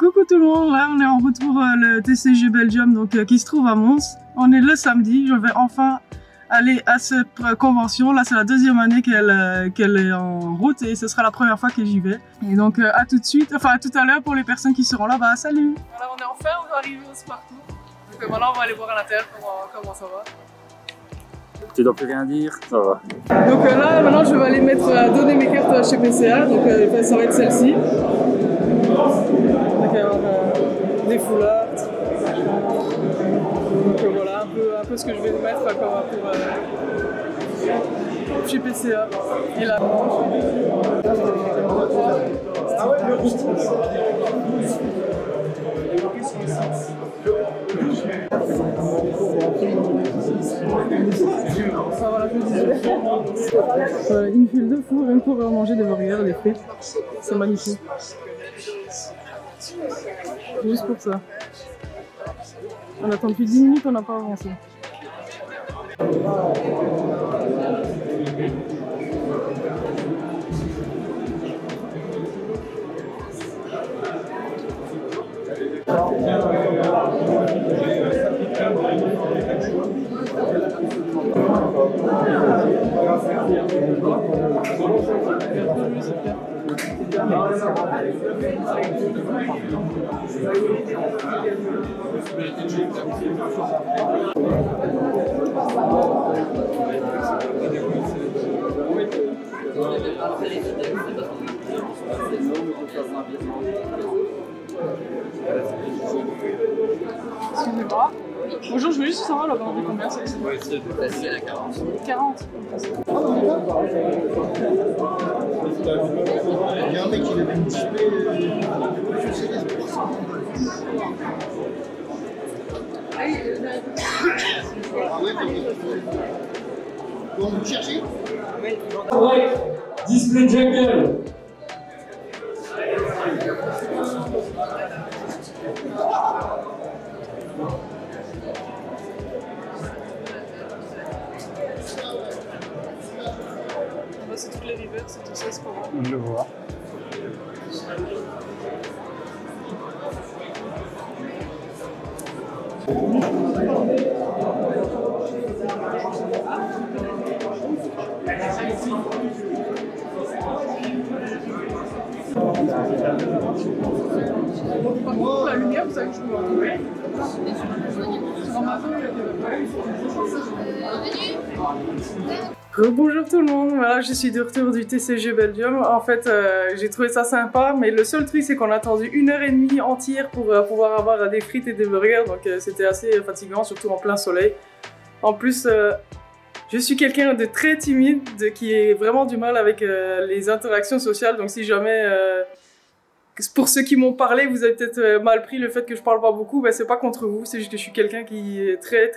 Coucou tout le monde, là on est en route pour le TCG Belgium donc, qui se trouve à Mons. On est le samedi, je vais enfin aller à cette convention. Là c'est la deuxième année qu'elle est en route et ce sera la première fois que j'y vais. Et donc à tout de suite, enfin à tout à l'heure pour les personnes qui seront là, bah salut. Voilà, on est enfin arrivé au Spartou. Donc maintenant on va aller voir à l'intérieur comment ça va. Tu dois plus rien dire, ça va. Donc là maintenant je vais aller donner mes cartes chez PCA, donc ça va être celle-ci. Donc avoir des foulards. Donc voilà un peu ce que je vais mettre pour chez PCA. Et là. Enfin, voilà, je me disais. Une file de fou, rien pour manger des burgers, des frites. C'est magnifique. Juste pour ça. On attend depuis 10 minutes, on n'a pas avancé. Excusez-moi. Bonjour, je voulais juste savoir là, on est combien c'est ici? Oui, c'est à 40. 40. Il y a un mec qui avait une display. Bon, vous cherchez? Ouais, display jungle. C'est toutes les rivers, c'est tout ça, c'est pas vrai. Je le vois. Par contre, la lumière, vous savez que je peux entendre. Dans ma Bonjour tout le monde, voilà je suis de retour du TCG Belgium. En fait j'ai trouvé ça sympa mais le seul truc c'est qu'on a attendu 1h30 entière pour pouvoir avoir des frites et des burgers donc c'était assez fatigant surtout en plein soleil. En plus je suis quelqu'un de très timide qui a vraiment du mal avec les interactions sociales donc si jamais pour ceux qui m'ont parlé vous avez peut-être mal pris le fait que je parle pas beaucoup, ben, c'est pas contre vous, c'est juste que je suis quelqu'un qui est très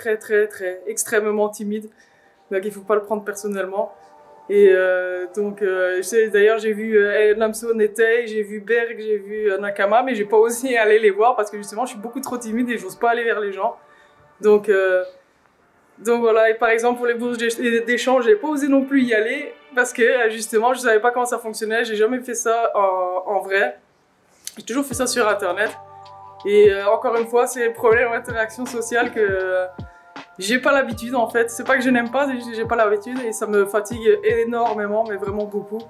extrêmement timide. Donc il faut pas le prendre personnellement. Et d'ailleurs j'ai vu Lamson et Tay, j'ai vu Berg, j'ai vu Nakama, mais j'ai pas osé aller les voir parce que justement je suis beaucoup trop timide et j'ose pas aller vers les gens. Donc voilà, et par exemple pour les bourses d'échange, j'ai pas osé non plus y aller parce que justement je savais pas comment ça fonctionnait, j'ai jamais fait ça en vrai. J'ai toujours fait ça sur internet. Et encore une fois, c'est le problème d'interaction sociale que j'ai pas l'habitude en fait. C'est pas que je n'aime pas, c'est juste que j'ai pas l'habitude et ça me fatigue énormément, mais vraiment beaucoup.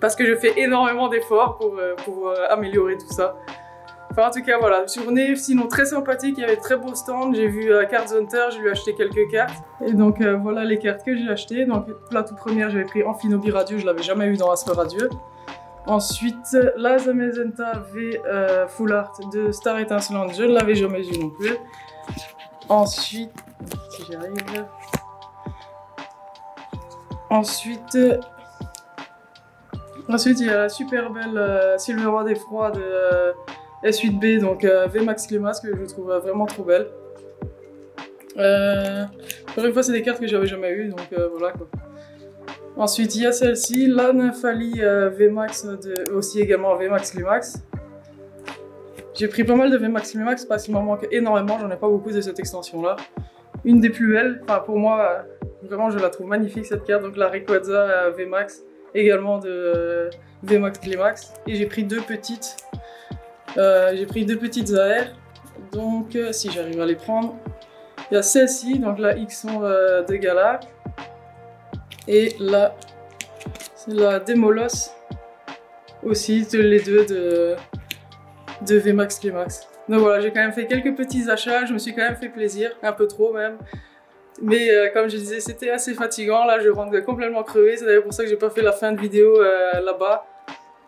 Parce que je fais énormément d'efforts pour améliorer tout ça. Enfin en tout cas voilà, journée sinon très sympathique, il y avait de très beaux stands, j'ai vu Cards Hunter, j'ai lui acheté quelques cartes. Et donc voilà les cartes que j'ai achetées. Donc la toute première j'avais pris Amphinobi Radieux, je l'avais jamais eu dans Asper Radieux. Ensuite, la Zamazenta V Full Art de Star Étincelante, je ne l'avais jamais eu non plus. Ensuite, si j'y arrive. Ensuite, il y a la super belle Silver Roi des Froids de S8B, donc VMAX Climax, que je trouve vraiment trop belle. Encore une fois, c'est des cartes que j'avais jamais eues, donc voilà quoi. Ensuite, il y a celle-ci, la Nymphalie VMAX, aussi également VMAX Climax. J'ai pris pas mal de VMAX Climax parce qu'il m'en manque énormément, j'en ai pas beaucoup de cette extension-là. Une des plus belles, enfin pour moi, vraiment je la trouve magnifique cette carte, donc la Rayquaza VMAX, également de VMAX Climax. Et j'ai pris deux petites J'ai pris 2 petites AR, donc si j'arrive à les prendre. Il y a celle-ci, donc la X100 de Galac. Et là, c'est la Demolos aussi, les deux de VMAX Climax. Donc voilà, j'ai quand même fait quelques petits achats, je me suis quand même fait plaisir, un peu trop même. Mais comme je disais, c'était assez fatigant, là je rentre complètement crevé, c'est d'ailleurs pour ça que j'ai pas fait la fin de vidéo là-bas.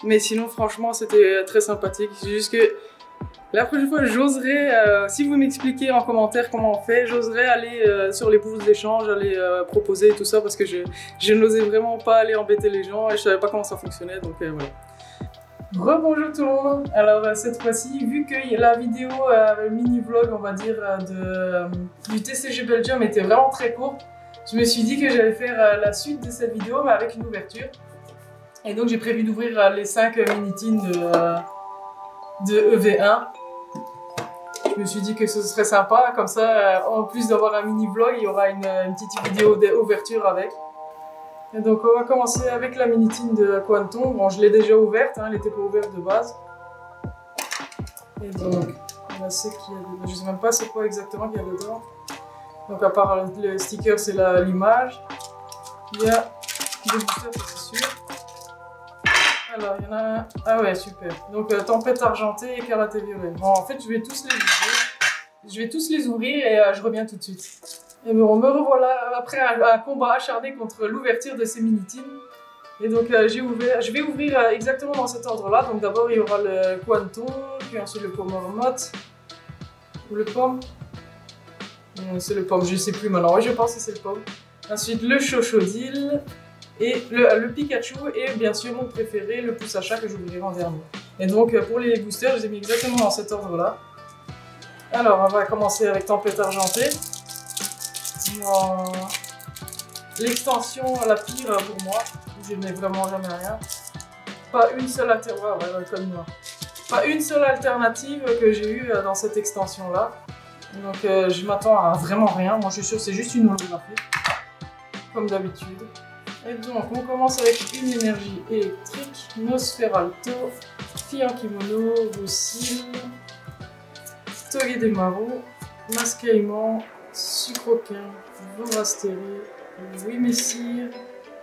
Mais sinon franchement c'était très sympathique, c'est juste que la prochaine fois j'oserais, si vous m'expliquez en commentaire comment on fait, j'oserais aller sur les bourses d'échange, aller proposer tout ça parce que je n'osais vraiment pas aller embêter les gens et je savais pas comment ça fonctionnait, donc voilà. Rebonjour tout le monde. Alors cette fois-ci, vu que la vidéo mini-vlog, on va dire, du TCG Belgium était vraiment très courte, je me suis dit que j'allais faire la suite de cette vidéo mais avec une ouverture. Et donc j'ai prévu d'ouvrir les 5 mini-tins de EV1. Je me suis dit que ce serait sympa, comme ça, en plus d'avoir un mini-vlog, il y aura une petite vidéo d'ouverture avec. Et donc on va commencer avec la mini-tin de Quanton. Bon, je l'ai déjà ouverte, hein, elle n'était pas ouverte de base. Et donc, on a ce qu'il y a dedans. Je ne sais même pas c'est quoi exactement qu'il y a dedans. Donc à part le sticker, c'est l'image. Il y a deux boosters, c'est sûr. Alors, il y en a un. Ah ouais, super. Donc tempête argentée et écarlate violet. Bon, en fait, je vais tous les ouvrir. Je vais tous les ouvrir et je reviens tout de suite. Et bon, me revoilà après un combat acharné contre l'ouverture de ces mini-tins. Et donc je vais ouvrir exactement dans cet ordre-là. Donc d'abord il y aura le Quanton, puis ensuite le Pomme Marmotte. Ou le Pomme. C'est le Pomme, je sais plus maintenant. Ouais, je pense que c'est le Pomme. Ensuite le Chochodile. Et le Pikachu. Et bien sûr mon préféré, le Pouce Achat que j'ouvrirai en dernier. Et donc pour les boosters, je les ai mis exactement dans cet ordre-là. Alors on va commencer avec Tempête Argentée. L'extension la pire pour moi, je n'ai vraiment jamais rien. Pas une seule alternative, pas une seule alternative que j'ai eue dans cette extension là. Donc je m'attends à vraiment rien. Moi je suis sûr que c'est juste une holographie, comme d'habitude. Et donc on commence avec une énergie électrique, Nosferalto, Fille en Kimono, Lucille, Togedemaru, Masqueillement, Sucroquin, Vorastérie, Oui Messire,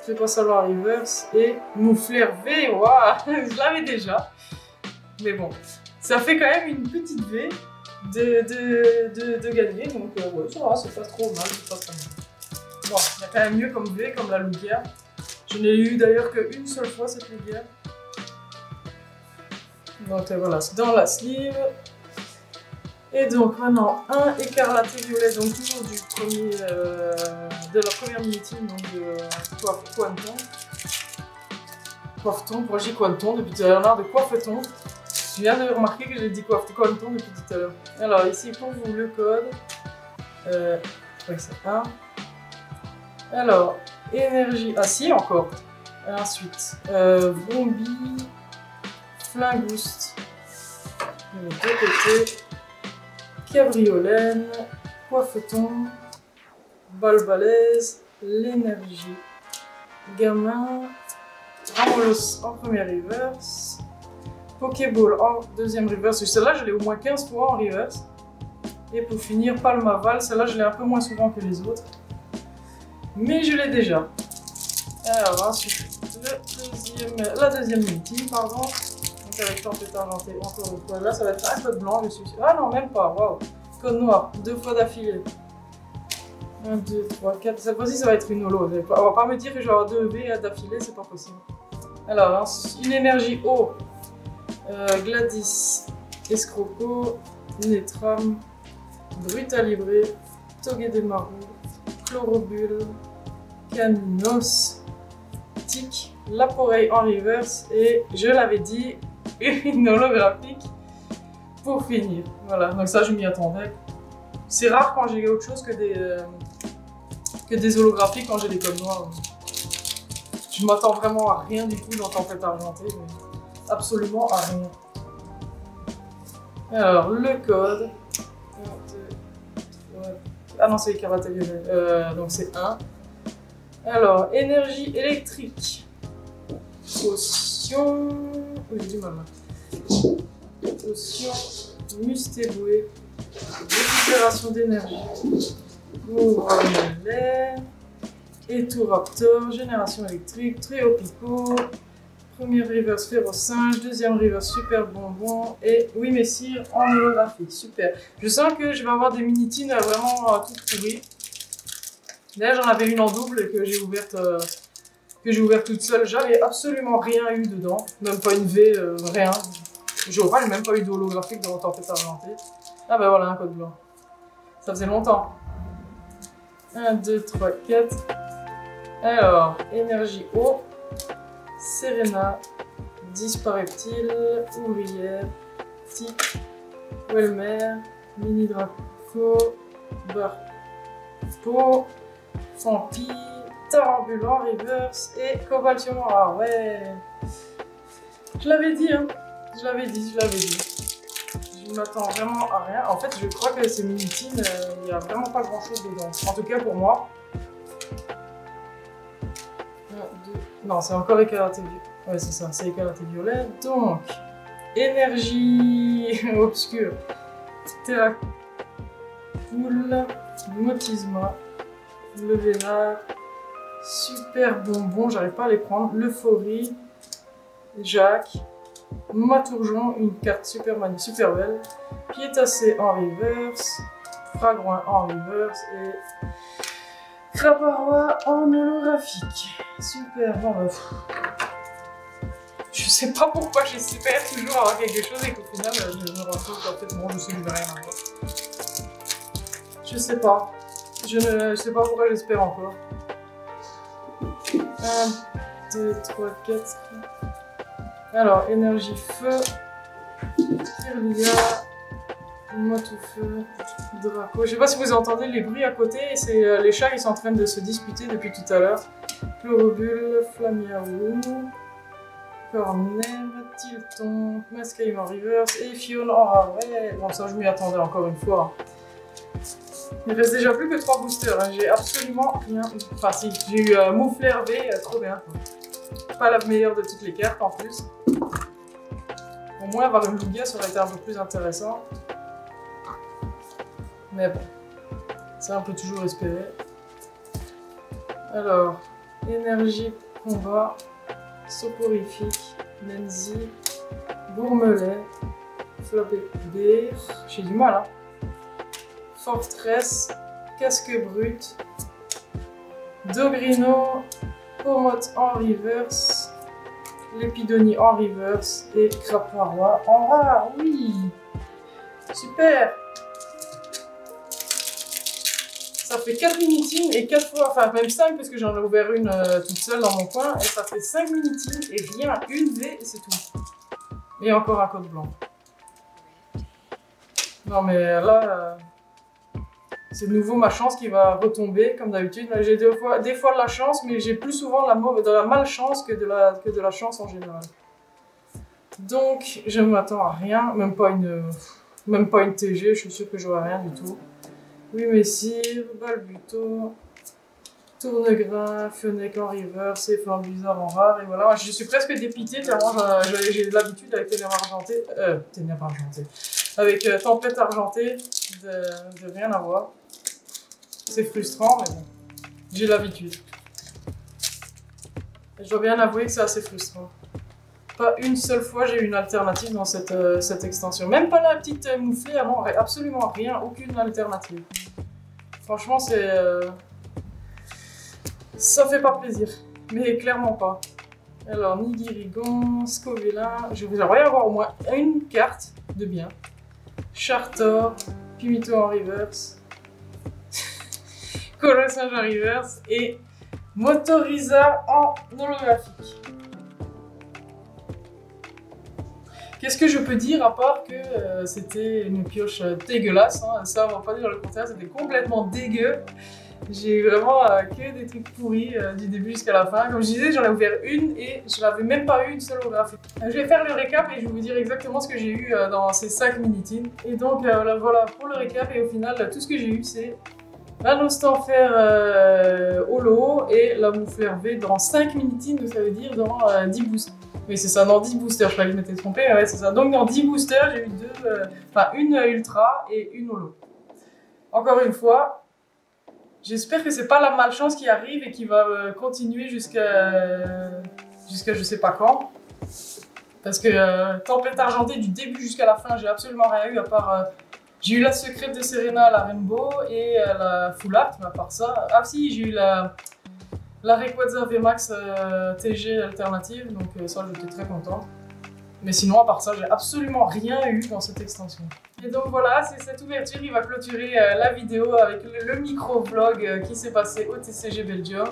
Fais pas savoir Reverse et Moufleur V. Waouh, je l'avais déjà. Mais bon, ça fait quand même une petite V de gagner. Donc ouais, ça va, c'est pas trop mal. Pas trop mal. Bon, il y a quand même mieux comme V, comme la Lugia. Je n'ai eu d'ailleurs qu'une seule fois cette Lugia. Donc voilà, c'est dans la sleeve. Et donc maintenant un écarlate violet, donc toujours du premier, de la première mini-tin, donc de Quanton. Coiffeton, moi j'ai Quanton depuis tout à l'heure, de Coiffeton. Je viens de remarquer que j'ai dit Quanton depuis tout à l'heure. Alors ici pour vous le code, c'est 1. Alors, énergie, ah si encore. Ensuite, Bombi, Flingouste, de deux côtés. Cabriolène, Coiffeton, Balbalaise, l'énergie, Gamin, Ramolos en première reverse, Pokéball en deuxième reverse. Celle-là, je l'ai au moins 15 fois en reverse. Et pour finir, Palmaval, celle-là, je l'ai un peu moins souvent que les autres. Mais je l'ai déjà. Alors ensuite, la deuxième mini-tin, pardon. Avec Tempête Argentée, encore une fois. Là, ça va être un code blanc, je suis sûr. Ah non, même pas, waouh. Code noir, 2 fois d'affilée. 1, 2, 3, 4. Cette fois-ci, ça va être une holo. On va pas me dire que je vais avoir 2 V d'affilée, c'est pas possible. Alors, une énergie eau. Gladys, Escroco, Netram, Brutalibré, Togedemaru, Chlorobule, Caninos, Tic, Laporeille en reverse et je l'avais dit, une holographique pour finir. Voilà, donc ça je m'y attendais. C'est rare quand j'ai autre chose que des holographies quand j'ai des codes noirs. Je m'attends vraiment à rien du tout dans Tempête Argentée, mais absolument à rien. Alors le code. 1, 2, 3. Ah non, c'est les Karate Violet. Donc c'est 1. Alors, énergie électrique. Potion. J'ai du mal là. Otion, Mustéboué, récupération d'énergie, Gourmet, Etoraptor, génération électrique, Trio Pico, première reverse Férocinge, deuxième reverse Super Bonbon et oui Messire en holographique. Super. Je sens que je vais avoir des minitines vraiment toutes pourries. D'ailleurs j'en avais une en double et que j'ai ouverte toute seule. J'avais absolument rien eu dedans, même pas une V, rien. J'ai même pas eu d'holographique dans Tempête Argentée. Ah bah voilà un code blanc. Ça faisait longtemps. 1, 2, 3, 4. Alors, énergie eau, Serena, Dispareptile, Ouvrière, Tic, Welmer, Mini Draco, Barpo, Fampi, Tarambulant, Reverse et Cobaltion. Ah ouais! Je l'avais dit, hein! Je l'avais dit. Je m'attends vraiment à rien. En fait, je crois que ces minitines, il n'y a vraiment pas grand chose dedans. En tout cas pour moi. 1, 2... Non, c'est encore écarlaté violet. Ouais, c'est ça, c'est écarlaté violet. Donc, énergie obscure. Terracool, Motisma, le Vénard, Super Bonbon, j'arrive pas à les prendre. L'Euphorie, Jacques. Matourjon, une carte super belle, Piétacé en reverse, Fragouin en reverse et Craparois en holographique. Super, bon bah, je sais pas pourquoi j'espère toujours avoir quelque chose et qu'au final je me rends compte qu'en fait bon je sais que je vais rien avoir. Je sais pas. Je ne sais pas pourquoi j'espère encore. 1, 2, 3, 4. Alors, énergie feu, Kirlia, Motoufeu, Draco. Je sais pas si vous entendez les bruits à côté, c'est les chats ils sont en train de se disputer depuis tout à l'heure. Chlorobule, Flamiaou, Corneb, Tilton, Mascaïm en reverse et Fiona en rare. Ouais, bon ça je m'y attendais encore une fois. Il reste déjà plus que 3 boosters, hein. J'ai absolument rien. Enfin si, j'ai eu Moufler V, trop bien. Pas la meilleure de toutes les cartes en plus. Au moins avoir une Lugia ça aurait été un peu plus intéressant. Mais bon, ça on peut toujours espérer. Alors, énergie combat, soporifique, Menzi, Gourmelet, Flopé B, j'ai du mal hein. Fortress, Casque Brut, Dogrino, Pomote en reverse, Lépidonie en reverse et Craparois en rare, oui! Super! Ça fait 4 minitines et 4 fois, enfin même 5 parce que j'en ai ouvert une toute seule dans mon coin et ça fait 5 minitines et rien, une V et c'est tout. Et encore un code blanc. Non mais là, c'est de nouveau ma chance qui va retomber comme d'habitude. J'ai des fois de la chance mais j'ai plus souvent de la malchance que de la chance en général. Donc je ne m'attends à rien, même pas une TG, je suis sûre que j'aurai rien du tout. Oui, Messire, Balbuto, Tournegrain, Fenech en reverse et Flambizarre en rare. Et voilà, je suis presque dépité tellement j'ai l'habitude avec Ténèbres Argentées. Avec Tempête Argentée de rien avoir. C'est frustrant, mais bon, j'ai l'habitude. Je dois bien avouer que c'est assez frustrant. Pas une seule fois j'ai eu une alternative dans cette extension. Même pas la petite mouflée avant, absolument rien, aucune alternative. Franchement, c'est... ça fait pas plaisir, mais clairement pas. Alors, Nigirigon, Scovilla, j'aimerais avoir au moins une carte de bien. Chartor, Pimito en reverse, Colossage en reverse et Motoriza en holographique. Qu'est-ce que je peux dire à part que c'était une pioche dégueulasse, hein. Ça on va pas dire le contraire, c'était complètement dégueu. J'ai vraiment que des trucs pourris du début jusqu'à la fin. Comme je disais, j'en ai ouvert une et je n'avais même pas eu une seule holographique. Je vais faire le récap et je vais vous dire exactement ce que j'ai eu dans ces 5 minitines. Et donc voilà pour le récap et au final tout ce que j'ai eu c'est la Nostan Fer Holo et la Moufler V dans 5 minutes, donc ça veut dire dans 10 boosters. Oui, c'est ça, dans 10 boosters, je crois que je m'étais trompé, ouais, c'est ça. Donc dans 10 boosters, j'ai eu une Ultra et une Holo. Encore une fois, j'espère que c'est pas la malchance qui arrive et qui va continuer jusqu'à je sais pas quand. Parce que Tempête Argentée, du début jusqu'à la fin, j'ai absolument rien eu à part... j'ai eu la secrète de Serena, la Rainbow et la Full Art, mais à part ça... Ah si, j'ai eu la Rayquaza VMAX TG alternative, donc ça j'étais très content. Mais sinon, à part ça, j'ai absolument rien eu dans cette extension. Et donc voilà, c'est cette ouverture qui va clôturer la vidéo avec le micro-vlog qui s'est passé au TCG Belgium.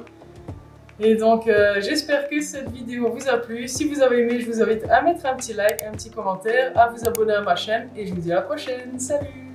Et donc j'espère que cette vidéo vous a plu. Si vous avez aimé, je vous invite à mettre un petit like, un petit commentaire, à vous abonner à ma chaîne et je vous dis à la prochaine. Salut!